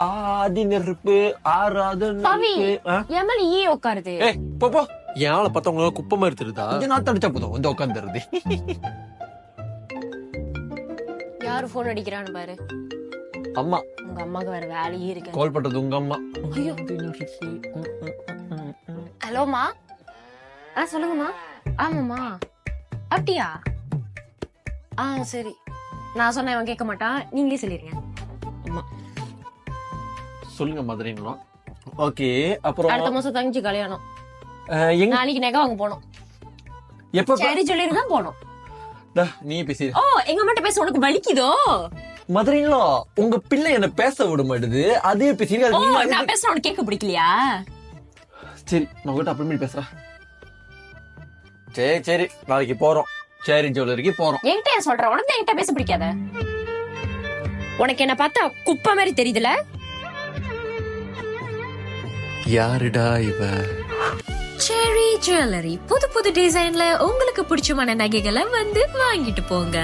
ஆதி நெருப்பு ஆறாத பவி நெருப்பு. என் மேல ஈ உட்காருது. ஏய் போ என் ஆளை பார்த்தா உங்களுக்கு குப்பை மாதிரி தெரியுதா? கொஞ்சம் நாத்து அடிச்சா போதும் வந்து உட்காந்துருது. யாரு போன் அடிக்கிறான்னு பாரு. அம்மா உங்க அம்மாக்கு வேற வேலையே இருக்கு. கால் பண்றது உங்க அம்மா. ஐயோ. ஹலோமா. சொல்லுங்கம்மா. ஆமாம்மா. அப்படியா? சரி. நான் சொன்ன அவன் கேட்க மாட்டான், நீங்களே சொல்லிருங்க. அம்மா சொல்லுங்க மதுரைங்களா. ஓகே அப்புறம் அடுத்த மாசம் தங்கச்சி கல்யாணம். எங்க நாளைக்கு நகை வாங்க போனோம். எப்ப சரி சொல்லிருந்தான் போனோம். நீ பேசி எங்க அம்மாட்ட பேச உனக்கு வலிக்குதோ? மதுரைங்களா உங்க பிள்ளை என்ன பேச விட மாட்டுது. அதே பேசி நான் பேசுறேன் உனக்கு கேட்க பிடிக்கலையா? சரி நான் உங்ககிட்ட அப்புறமேட்டு பேசுறேன். சரி நாளைக்கு போறோம். சரி ஜுவல்லரிக்கு போறோம். என்கிட்ட ஏன் சொல்ற? உனக்கு என்கிட்ட பேச பிடிக்காத? உனக்கு என்ன பார்த்தா குப்பை மாதிரி தெரியுதுல? யாருடா இவ? செரி ஜுவல்லரி புது புது டிசைன்ல உங்களுக்கு பிடிச்சமான நகைகளை வந்து வாங்கிட்டு போங்க.